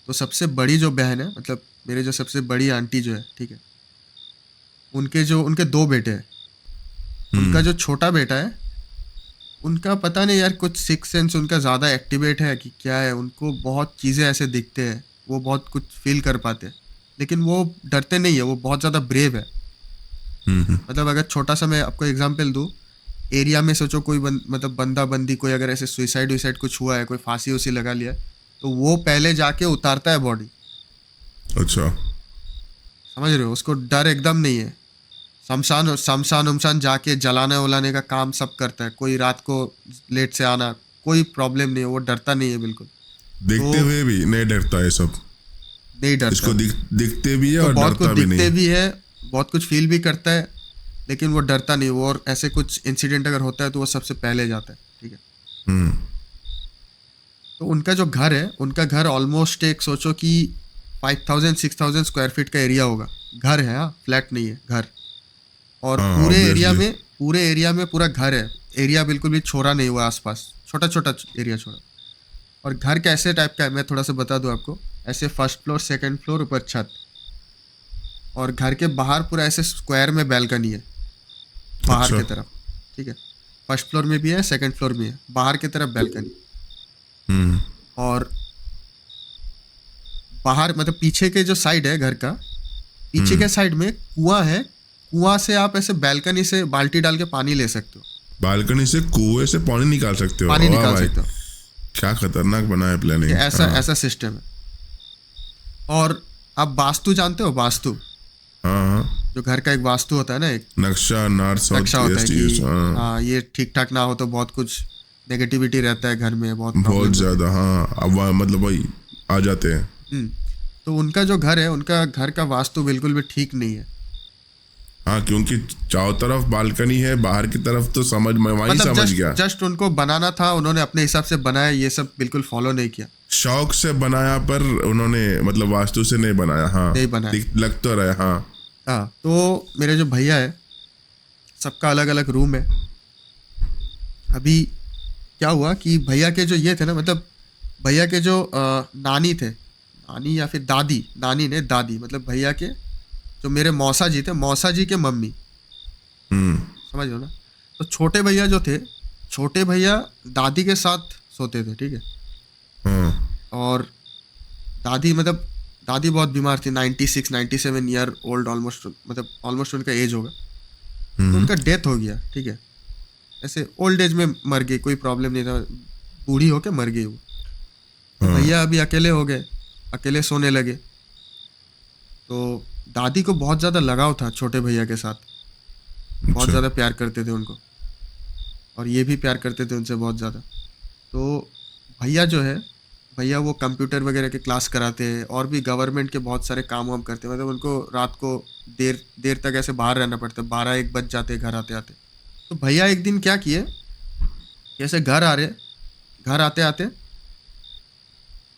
तो सबसे बड़ी जो बहन है, मतलब मेरे जो सबसे बड़ी आंटी जो है, ठीक है, उनके 2 बेटे हैं। उनका जो छोटा बेटा है, उनका पता नहीं यार, कुछ सिक्स सेंस उनका ज़्यादा एक्टिवेट है कि क्या है, उनको बहुत चीज़ें ऐसे दिखते हैं, वो बहुत कुछ फील कर पाते हैं, लेकिन वो डरते नहीं है, वो बहुत ज़्यादा ब्रेव है। मतलब अगर छोटा सा मैं आपको एग्जांपल दूँ, एरिया में सोचो कोई मतलब बंदा बंदी कोई अगर ऐसे सुसाइड कुछ हुआ है, कोई फांसी उसी लगा लिया है, तो वो पहले जाके उतारता है बॉडी। अच्छा, समझ रहे हो, उसको डर एकदम नहीं है। शमशान जाके जलाने उलाने का काम सब करता है, कोई रात को लेट से आना कोई प्रॉब्लम नहीं है, वो डरता नहीं है बिल्कुल। देखते हुए भी नहीं डरता है, सब नहीं डरता, इसको दिखते भी है तो और बहुत डरता कुछ भी दिखते नहीं। भी है, बहुत कुछ फील भी करता है, लेकिन वो डरता नहीं। वो और ऐसे कुछ इंसिडेंट अगर होता है तो वो सबसे पहले जाता है, ठीक है। हम्म तो उनका जो घर है, उनका घर ऑलमोस्ट एक सोचो कि 5000-6000 स्क्वायर फीट का एरिया होगा। घर है, हाँ, फ्लैट नहीं है, घर। और हाँ, पूरे एरिया में पूरा घर है। एरिया बिल्कुल भी छोड़ा नहीं हुआ आसपास, छोटा छोटा एरिया छोड़ा। और घर कैसे टाइप का है मैं थोड़ा सा बता दूं आपको। ऐसे फर्स्ट फ्लोर, सेकंड फ्लोर, ऊपर छत, और घर के बाहर पूरा ऐसे स्क्वायर में बैल्कनी है बाहर अच्छा। की तरफ, ठीक है। फर्स्ट फ्लोर में भी है, सेकंड फ्लोर में है, बाहर की तरफ बैल्कनी। हम्म और बाहर मतलब पीछे के जो साइड है घर का, पीछे के साइड में कुआं है। कुआं से आप ऐसे बैल्कनी से बाल्टी डाल के पानी ले सकते हो, बालकनी से कुएं से पानी निकाल सकते हो? पानी वाह निकाल भाई, सकते हो। क्या खतरनाक बना है प्लानिंग। ऐसा सिस्टम है। और आप वास्तु जानते हो? वास्तु, हाँ हाँ, जो घर का एक वास्तु होता है ना, एक नक्शा, नॉर्थ साउथ नक्शा होता है ईस्ट कि हाँ, हाँ ये ठीक ठाक ना हो तो बहुत कुछ नेगेटिविटी रहता है घर में, बहुत बहुत प्रॉब्लम। ज्यादा। हाँ, अब मतलब वही आ जाते हैं। तो उनका जो घर है, उनका घर का वास्तु बिल्कुल भी ठीक नहीं है। हाँ, क्योंकि चारों तरफ बालकनी है, बाहर की तरफ तो समझ में वही मतलब समझ गया। जस्ट उनको बनाना था, उन्होंने अपने हिसाब से बनाया, ये सब बिल्कुल फॉलो नहीं किया। शौक से बनाया, पर उन्होंने मतलब वास्तु से नहीं बनाया। हाँ, नहीं बनाया। लग तो रहा है। हाँ, हाँ, तो मेरे जो भैया है, सबका अलग अलग रूम है। अभी क्या हुआ कि भैया के जो ये थे ना, मतलब भैया के जो नानी थे, नानी या फिर दादी, नानी ने दादी, मतलब भैया के जो मेरे मौसा जी थे, मौसा जी के मम्मी, समझ लो ना। तो छोटे भैया जो थे, छोटे भैया दादी के साथ सोते थे, ठीक है। हाँ, और दादी मतलब दादी बहुत बीमार थी, 96-97 ईयर ओल्ड ऑलमोस्ट, मतलब ऑलमोस्ट उनका एज होगा। तो उनका डेथ हो गया, ठीक है। ऐसे ओल्ड एज में मर गई, कोई प्रॉब्लम नहीं था, बूढ़ी होके मर गई वो। तो भैया अभी अकेले हो गए, अकेले सोने लगे। तो दादी को बहुत ज़्यादा लगाव था छोटे भैया के साथ, बहुत अच्छा। ज़्यादा प्यार करते थे उनको, और ये भी प्यार करते थे उनसे बहुत ज़्यादा। तो भैया जो है, भैया वो कंप्यूटर वगैरह के क्लास कराते हैं, और भी गवर्नमेंट के बहुत सारे काम वाम करते हैं। मतलब उनको रात को देर देर तक ऐसे बाहर रहना पड़ता है, 12-1 बज जाते हैं घर आते आते। तो भैया एक दिन क्या किए, कैसे घर आते आते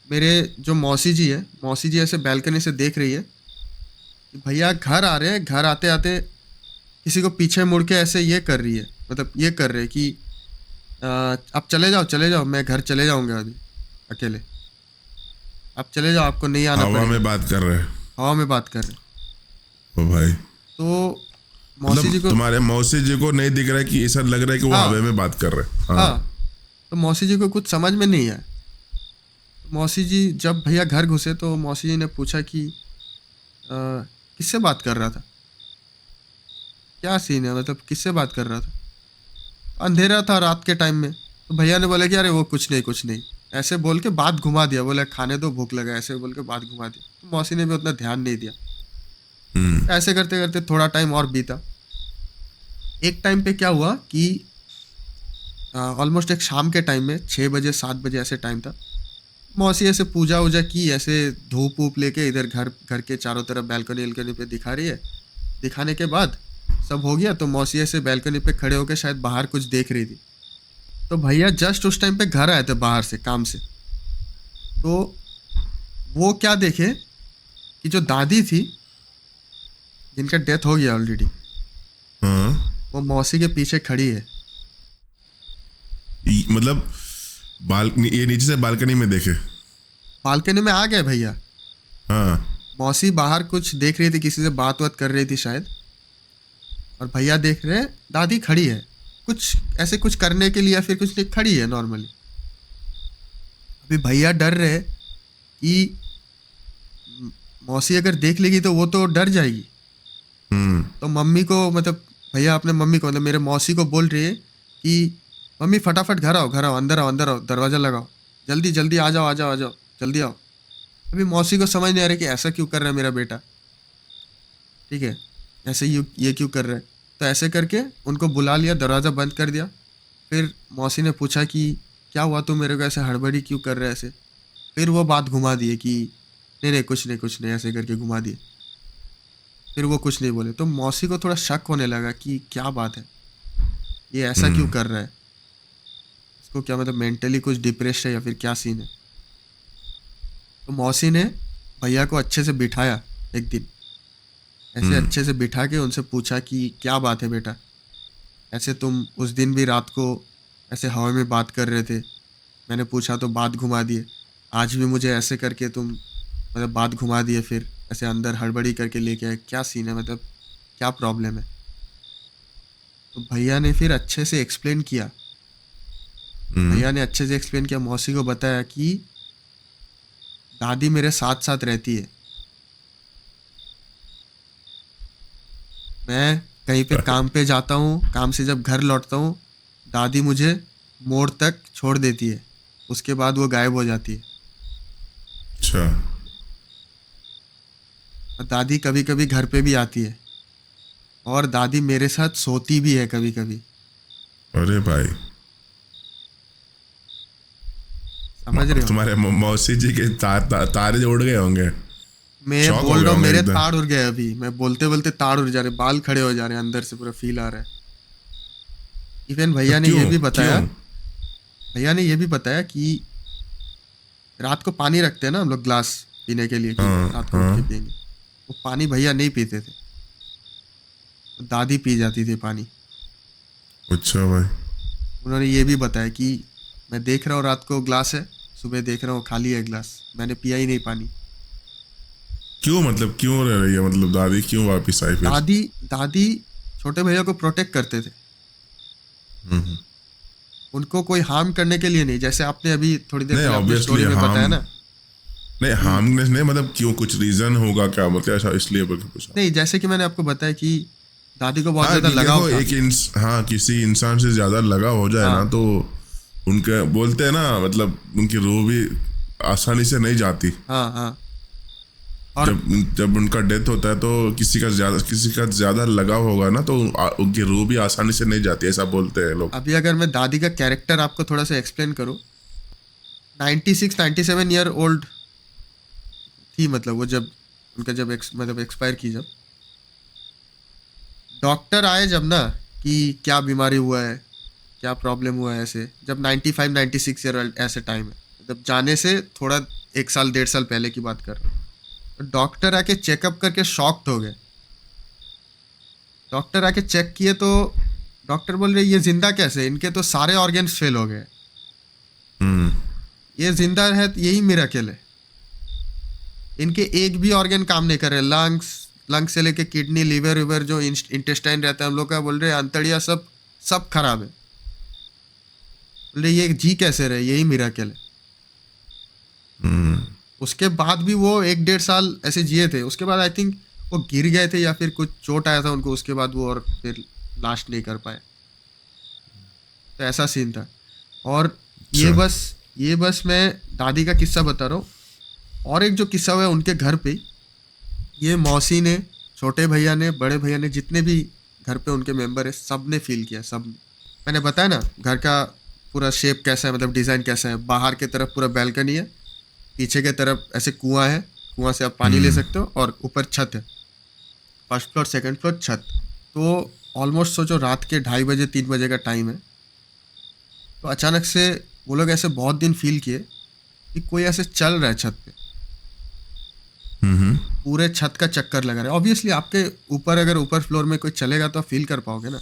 मेरे जो मौसी जी है, मौसी जी ऐसे बैल्कनी से देख रही है कि भैया घर आ रहे हैं, घर आते आते किसी को पीछे मुड़ के ऐसे ये कर रही है, मतलब ये कर रहे कि आप चले जाओ, मैं घर चले जाऊंगा अभी अकेले। आप चले जाओ, आपको नहीं आना हवा पड़ेगा। में बात कर रहे हैं। हवा में बात कर रहे। ओ भाई, तो मौसी जी मतलब को, तुम्हारे मौसी जी को नहीं दिख रहा है कि ऐसा लग रहा है कि वो हाँ हवा में बात कर रहे हैं। हाँ। हाँ, तो मौसी जी को कुछ समझ में नहीं आया। मौसी जी जब भैया घर घुसे तो मौसी जी ने पूछा कि किससे बात कर रहा था, क्या सीन है, मतलब किससे बात कर रहा था। अंधेरा था रात के टाइम में, तो भैया ने बोला कि अरे वो कुछ नहीं कुछ नहीं, ऐसे बोल के बात घुमा दिया। बोला खाने दो, भूख लगा, ऐसे बोल के बात घुमा दी। तो मौसी ने भी उतना ध्यान नहीं दिया। ऐसे करते करते थोड़ा टाइम और बीता। एक टाइम पे क्या हुआ कि ऑलमोस्ट एक शाम के टाइम में 6 बजे 7 बजे ऐसे टाइम था। मौसी ऐसे पूजा वूजा की, ऐसे धूप वूप लेके इधर घर घर के चारों तरफ बैल्कनी वेल्कनी पे दिखा रही है। दिखाने के बाद सब हो गया तो मौसी ऐसे बैल्कनी पे खड़े होकर शायद बाहर कुछ देख रही थी। तो भैया जस्ट उस टाइम पे घर आए थे बाहर से काम से। तो वो क्या देखे कि जो दादी थी, जिनका डेथ हो गया ऑलरेडी, हाँ। वो मौसी के पीछे खड़ी है। मतलब बालकनी, ये नीचे से बालकनी में देखे। बालकनी में आ गए भैया। हाँ। मौसी बाहर कुछ देख रही थी, किसी से बात बात कर रही थी शायद, और भैया देख रहे हैं दादी खड़ी है, कुछ ऐसे कुछ करने के लिए या फिर कुछ नहीं, खड़ी है नॉर्मली। अभी भैया डर रहे कि मौसी अगर देख लेगी तो वो तो डर जाएगी। तो मम्मी को, मतलब भैया अपने मम्मी को, मतलब मेरे मौसी को बोल रही है कि मम्मी फटाफट घर आओ, घर आओ, अंदर आओ, अंदर आओ, दरवाज़ा लगाओ, जल्दी जल्दी आ जाओ, आ जाओ, आ जाओ, जल्दी आओ। अभी मौसी को समझ नहीं आ रहा कि ऐसा क्यों कर रहा है मेरा बेटा, ठीक है, ऐसे ये क्यों कर रहा है। तो ऐसे करके उनको बुला लिया, दरवाज़ा बंद कर दिया। फिर मौसी ने पूछा कि क्या हुआ, तू मेरे को ऐसे हड़बड़ी क्यों कर रहा है ऐसे। फिर वो बात घुमा दिए कि नहीं नहीं कुछ नहीं कुछ नहीं, ऐसे करके घुमा दिए। फिर वो कुछ नहीं बोले। तो मौसी को थोड़ा शक होने लगा कि क्या बात है, ये ऐसा क्यों कर रहा है, इसको क्या मतलब मेंटली कुछ डिप्रेस है या फिर क्या सीन है। तो मौसी ने भैया को अच्छे से बिठाया एक दिन, ऐसे अच्छे से बिठा के उनसे पूछा कि क्या बात है बेटा, ऐसे तुम उस दिन भी रात को ऐसे हवा में बात कर रहे थे, मैंने पूछा तो बात घुमा दिए, आज भी मुझे ऐसे करके तुम मतलब बात घुमा दिए, फिर ऐसे अंदर हड़बड़ी करके लेके आए, क्या सीन है, मतलब क्या प्रॉब्लम है। तो भैया ने फिर अच्छे से एक्सप्लेन किया। भैया ने अच्छे से एक्सप्लेन किया, मौसी को बताया कि दादी मेरे साथ साथ रहती है, मैं कहीं पे काम पे जाता हूँ, काम से जब घर लौटता हूँ दादी मुझे मोड़ तक छोड़ देती है, उसके बाद वो गायब हो जाती है। अच्छा। और दादी कभी कभी घर पे भी आती है, और दादी मेरे साथ सोती भी है कभी कभी। अरे भाई, समझ रहे हो, तुम्हारे मौसी जी के तारे उड़ गए होंगे। मैं शौक हो बोल गया रहा हूँ होगा मेरे एकदम। ताड़ उड़ गए, अभी मैं बोलते बोलते ताड़ उड़ जा रहे, बाल खड़े हो जा रहे हैं, अंदर से पूरा फील आ रहा है। इवन तो क्यों क्यों? भैया ने ये भी बताया कि रात को पानी रखते हैं ना हम लोग ग्लास पीने के लिए, कि हाँ रात को उठ के हाँ। पियेंगे, वो पानी भैया नहीं पीते थे, दादी पी जाती थी पानी। अच्छा भाई। उन्होंने ये भी बताया कि मैं देख रहा हूँ रात को ग्लास है, सुबह देख रहा हूँ खाली है ग्लास, मैंने पिया ही नहीं पानी। क्यों, मतलब क्यों रह रही है, मतलब दादी क्यों वापिस आई फिर? दादी दादी छोटे भैया को प्रोटेक्ट करते थे, उनको कोई हार्म करने के लिए नहीं, जैसे आपने अभी थोड़ी देर नहीं पहले अपनी ऑब्वियसली स्टोरी में बताया हार्म, ना। नहीं हार्मनेस नहीं, मतलब क्यों, कुछ रीजन होगा क्या, मतलब ऐसा इसलिए बोल के पूछा। नहीं, जैसे कि मैंने आपको बताया कि दादी को बहुत हाँ ज्यादा कि लगाव देखो था। हाँ किसी इंसान से ज्यादा लगाव हो जाए हाँ ना तो उनके बोलते हैं ना, मतलब उनकी रूह भी आसानी से नहीं जाती। हाँ हाँ। और जब जब उनका डेथ होता है तो किसी का ज्यादा लगाव होगा ना तो उनकी रूह भी आसानी से नहीं जाती, ऐसा बोलते हैं लोग। अभी अगर मैं दादी का कैरेक्टर आपको थोड़ा सा एक्सप्लेन करूँ, 96-97 ईयर ओल्ड थी, मतलब वो जब उनका जब मतलब एक्सपायर की, जब डॉक्टर आए जब ना कि क्या बीमारी हुआ है, क्या प्रॉब्लम हुआ है, ऐसे जब 95-96 ईयर ओल्ड ऐसे टाइम है, मतलब जाने से थोड़ा 1 साल 1.5 साल पहले की बात कर रहा हूँ। तो डॉक्टर आके चेकअप करके शॉक्ड हो गए। डॉक्टर आके चेक किए तो डॉक्टर बोल रहे ये जिंदा कैसे, इनके तो सारे ऑर्गन्स फेल हो गए, हम्म। ये जिंदा है तो यही मिरेकल है। इनके एक भी ऑर्गन काम नहीं कर रहे, लंग्स से लेके किडनी, लीवर विवर, जो इंटेस्टाइन रहता है हम लोग का, बोल रहे अंतड़िया सब खराब है। बोल रहे ये जी कैसे रहे, यही मिराकल है। उसके बाद भी वो 1-1.5 साल ऐसे जिए थे। उसके बाद आई थिंक वो गिर गए थे या फिर कुछ चोट आया था उनको, उसके बाद वो और फिर लास्ट नहीं कर पाए। तो ऐसा सीन था। और ये बस मैं दादी का किस्सा बता रहा हूँ। और एक जो किस्सा हुआ है उनके घर पे, ये मौसी ने, छोटे भैया ने, बड़े भैया ने, जितने भी घर पे उनके मेंबर है, सब ने फील किया। सब मैंने बताया ना घर का पूरा शेप कैसा है, मतलब डिज़ाइन कैसा है। बाहर की तरफ पूरा बैल्कनी है, पीछे की तरफ ऐसे कुआं है, कुआं से आप पानी ले सकते हो, और ऊपर छत है, 1st फ्लोर 2nd फ्लोर छत। तो ऑलमोस्ट सोचो रात के 2:30 बजे 3 बजे का टाइम है। तो अचानक से वो लोग ऐसे बहुत दिन फील किए कि कोई ऐसे चल रहा है छत पे, पूरे छत का चक्कर लगा रहा है। ऑब्वियसली आपके ऊपर, अगर ऊपर फ्लोर में कोई चलेगा तो आप फील कर पाओगे ना,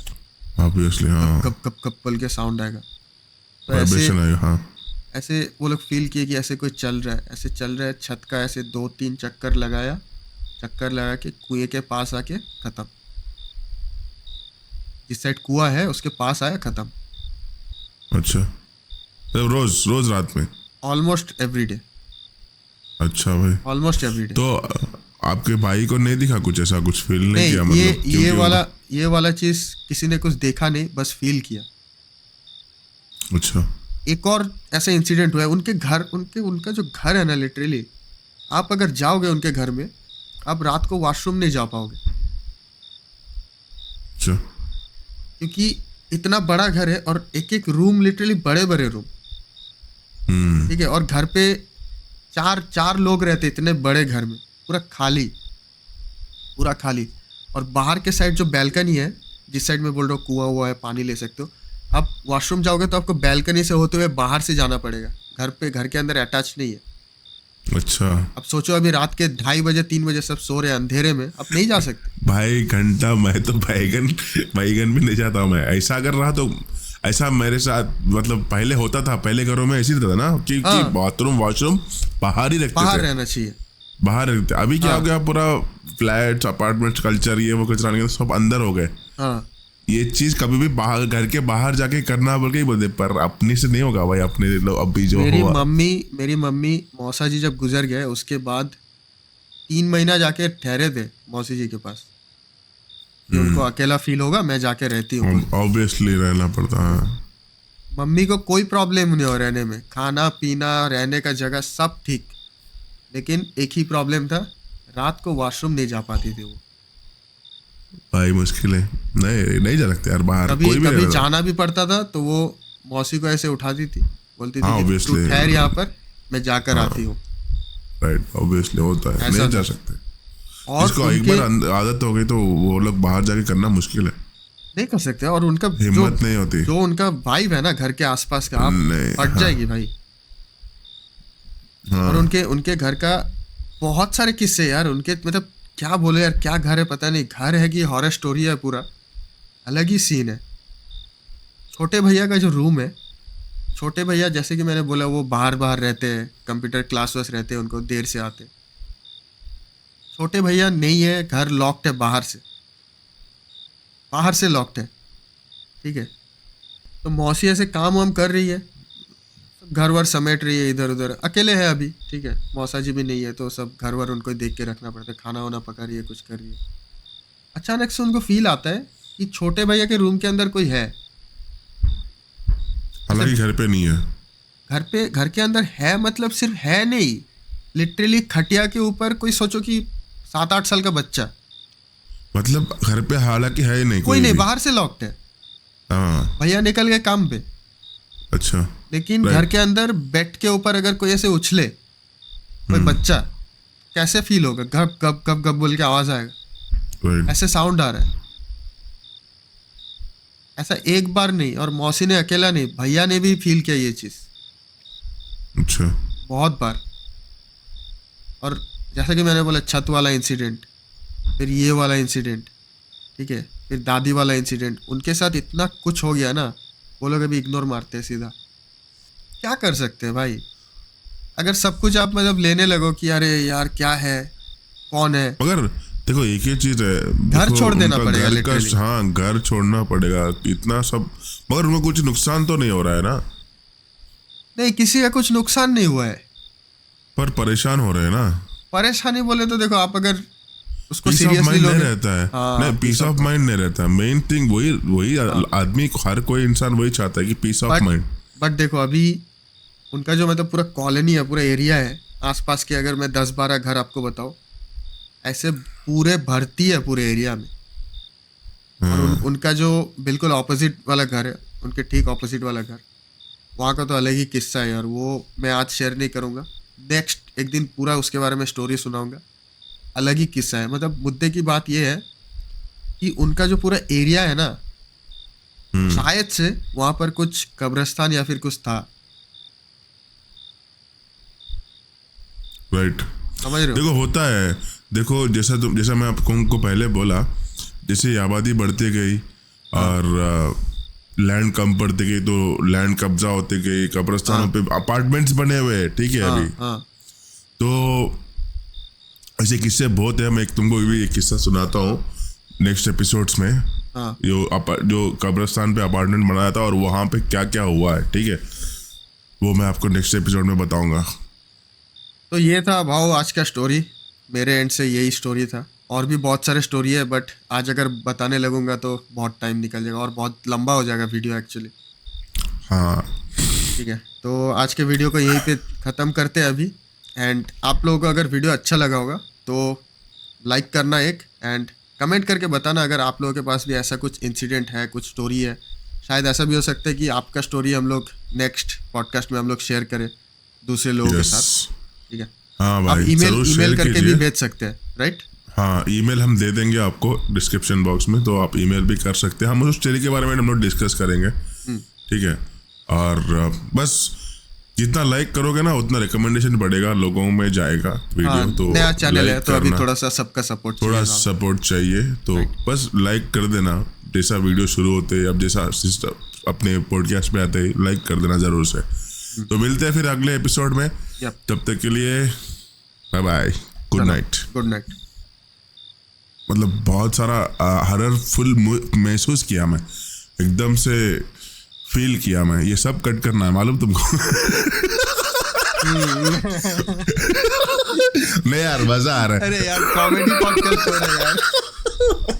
ऑब्वियसली। हाँ, कप कप कप पल के साउंड आएगा। तो वाइब्रेशन आएगा। हाँ, ऐसे वो लोग फील किए कि ऐसे कोई चल रहा है, ऐसे चल रहा है छत का, ऐसे 2-3 चक्कर लगा के कुएं के पास आके खत्म। जिस साइड कुआं है उसके पास आया, खत्म। अच्छा, तो रोज रात में? Almost every day. अच्छा भाई, ऑलमोस्ट एवरी डे। तो आपके भाई को नहीं दिखा कुछ ऐसा, कुछ फील नहीं किया? मतलब ये वाला चीज किसी ने कुछ देखा नहीं, बस फील किया। अच्छा, एक और ऐसा इंसिडेंट हुआ है उनके घर। उनका जो घर है ना, लिटरली आप अगर जाओगे उनके घर में, आप रात को वॉशरूम नहीं जा पाओगे, अच्छा, क्योंकि इतना बड़ा घर है और एक एक रूम लिटरली बड़े बड़े रूम, ठीक है। और घर पे चार लोग रहते, इतने बड़े घर में, पूरा खाली। और बाहर के साइड जो बैल्कनी है, जिस साइड में बोल रहा हूँ कुआं हुआ है, पानी ले सकते हो, आप वॉशरूम जाओगे तो आपको बैल्कनी से होते हुए बाहर से जाना पड़ेगा। घर के अंदर अटैच नहीं है। अच्छा। अब सोचो अभी रात के 2:30 बजे 3 बजे सब सो रहे हैं अंधेरे में, आप नहीं जा सकते भाई। घंटा मैं तो बैगन भी नहीं जाता हूँ। मैं ऐसा अगर रहा तो, ऐसा मेरे साथ मतलब पहले होता था, पहले घरों में ऐसे ही रहता था ना कि बाथरूम वॉशरूम बाहर ही रखते थे, बाहर रहना चाहिए, बाहर रखते। अभी क्या हो गया, पूरा फ्लैट्स अपार्टमेंट्स कल्चर, ये वो कचरा नहीं, सब अंदर हो गए। ये चीज कभी भी बाहर, घर के बाहर जाके करना बोल के ही बोलते, पर अपने से नहीं होगा भाई। अपने लोग अभी जो मेरी मम्मी मौसा जी जब गुजर गए, उसके बाद 3 महीना जाके ठहरे थे मौसी जी के पास। उनको अकेला फील होगा, मैं जाके रहती हूँ। ऑब्वियसली रहना पड़ता है। मम्मी को कोई प्रॉब्लम नहीं हो रहने में, खाना पीना, रहने का जगह सब ठीक, लेकिन एक ही प्रॉब्लम था, रात को वॉशरूम नहीं जा पाती थी वो। भाई मुश्किल है, नहीं जा सकते यार बाहर। कभी जाना भी पड़ता था तो वो मौसी को ऐसे उठाती थी, बोलती थी कि तू ठहर यहाँ पर, मैं जाकर आती हूँ। राइट, ऑब्वियसली होता है, नहीं जा सकते। और जिसको एक बार आदत हो गई तो वो लोग बाहर जाके करना मुश्किल है, नहीं कर सकते। और उनका हिम्मत नहीं होती, जो उनका वाइब है ना घर के आसपास का, आप फट जाएगी भाई। और उनके घर का बहुत सारे किस्से यार उनके, मतलब क्या बोले यार, क्या घर है पता नहीं, घर है कि हॉरर स्टोरी है, पूरा अलग ही सीन है। छोटे भैया का जो रूम है, छोटे भैया जैसे कि मैंने बोला वो बाहर रहते हैं, कंप्यूटर क्लास वास रहते हैं, उनको देर से आते। छोटे भैया नहीं है, घर लॉक्ड है, बाहर से लॉक्ड है, ठीक है। तो मौसी ऐसे काम वाम कर रही है, घर वर समेट रही है, इधर उधर, अकेले है अभी, ठीक है। मौसा जी भी नहीं है तो सब घर वर उनको देख के रखना पड़ता है, खाना वाना पका रही है, कुछ कर रही है। अचानक से उनको फील आता है कि छोटे भैया के रूम के अंदर कोई है, हालांकि घर पे नहीं है। घर के अंदर है, मतलब सिर्फ है नहीं, लिटरली खटिया के ऊपर कोई, सोचो कि 7-8 साल का बच्चा, मतलब घर पे हालांकि है ही नहीं, कोई नहीं, बाहर से लॉक्ड है। भैया निकल गए काम पे, अच्छा, लेकिन घर के अंदर बेड के ऊपर अगर कोई ऐसे उछले, कोई बच्चा, कैसे फील होगा? गप गप गप गप बोल के आवाज आएगा, ऐसे साउंड आ रहा है। ऐसा एक बार नहीं, और मौसी ने अकेला नहीं, भैया ने भी फील किया ये चीज, अच्छा, बहुत बार। और जैसा कि मैंने बोला, छत वाला इंसिडेंट, फिर ये वाला इंसिडेंट, ठीक है, फिर दादी वाला इंसिडेंट, उनके साथ इतना कुछ हो गया ना, वो लोग अभी इग्नोर मारते हैं सीधा। क्या कर सकते हैं भाई, अगर सब कुछ आप मतलब लेने लगो कि अरे यार क्या है, कौन है, मगर देखो एक ही चीज है, घर देखो, छोड़ देना उनका पड़ेगा घर का, literally। हाँ घर छोड़ना पड़ेगा, इतना सब, मगर उनको कुछ नुकसान तो नहीं हो रहा है ना, नहीं किसी का कुछ नुकसान नहीं हुआ है। पर परेशान हो रहे हैं ना। परेशानी बोले तो देखो आप अगर उसको पीस ऑफ सीरियसली माइंड नहीं लोगे, रहता है। हाँ, नहीं, पीस ऑफ माइंड नहीं रहता है। मेन थिंग वही वही आदमी, हर कोई इंसान वही चाहता है कि पीस ऑफ माइंड। बट देखो अभी उनका जो मतलब पूरा कॉलोनी है, पूरा एरिया है आसपास के, अगर मैं 10-12 घर आपको बताऊं, ऐसे पूरे भर्ती है पूरे एरिया में। और उनका जो बिल्कुल ऑपोजिट वाला घर है, उनके ठीक ऑपोजिट वाला घर, वहाँ का तो अलग ही किस्सा है यार। वो मैं आज शेयर नहीं करूँगा, नेक्स्ट एक दिन पूरा उसके बारे में स्टोरी सुनाऊंगा। अलग ही किस्सा है। मतलब मुद्दे की बात ये है कि उनका जो पूरा एरिया है ना, शायद से वहाँ पर कुछ कब्रिस्तान या फिर कुछ था, राइट। समझ रहे हो? देखो होता है, देखो जैसा मैं आपको पहले बोला, जैसे आबादी बढ़ती गई और लैंड कम पड़ती गई, तो लैंड कब्जा होते गई, कब्रिस्तानों पे अपार्टमेंट्स बने हुए हैं, ठीक है। हाँ, अभी हाँ, तो ऐसे किस्से बहुत है। मैं तुमको भी एक किस्सा सुनाता हूँ नेक्स्ट एपिसोड्स में। हाँ, जो कब्रिस्तान पे अपार्टमेंट बनाया था और वहाँ पे क्या क्या हुआ है, ठीक है, वो मैं आपको नेक्स्ट एपिसोड में बताऊंगा। तो ये था भाव आज का स्टोरी। मेरे एंड से यही स्टोरी था। और भी बहुत सारे स्टोरी है, बट आज अगर बताने लगूंगा तो बहुत टाइम निकल जाएगा और बहुत लंबा हो जाएगा वीडियो एक्चुअली। हाँ, ठीक है, तो आज के वीडियो को यहीं पे ख़त्म करते हैं अभी। एंड आप लोगों को अगर वीडियो अच्छा लगा होगा तो लाइक करना एक, एंड कमेंट करके बताना अगर आप लोगों के पास भी ऐसा कुछ इंसिडेंट है, कुछ स्टोरी है। शायद ऐसा भी हो सकता है कि आपका स्टोरी हम लोग नेक्स्ट पॉडकास्ट में हम लोग शेयर करें दूसरे लोगों के यस, साथ। ठीक है, हाँ आप भाई, ईमेल जरूर शेयर ईमेल करके भी कीजिए। भेज सकते हैं, राइट? हाँ, ईमेल हम दे देंगे आपको डिस्क्रिप्शन बॉक्स में, तो आप ईमेल भी कर सकते हैं। हम उस स्टोरी के बारे में हम लोग डिस्कस करेंगे, ठीक है। और बस जितना लाइक करोगे ना उतना रिकमेंडेशन बढ़ेगा, लोगों में जाएगा वीडियो। हाँ, तो नया चैनल है like तो अभी करना, थोड़ा सा सबका सपोर्ट थोड़ा सपोर्ट चाहिए, तो बस लाइक कर देना। जैसा वीडियो शुरू होते अब जैसा सिस्टम अपने पॉडकास्ट पे आते ही लाइक कर देना जरूर से। तो मिलते हैं फिर अगले एपिसोड में। तब तक के लिए bye bye, good night. Good night. मतलब बहुत सारा हरर फुल महसूस किया मैं, एकदम से फील किया मैं। ये सब कट करना है मालूम तुमको। नहीं यार, मजा आ रहा है। अरे यार, कॉमेडी पॉडकास्ट हो रहा है यार।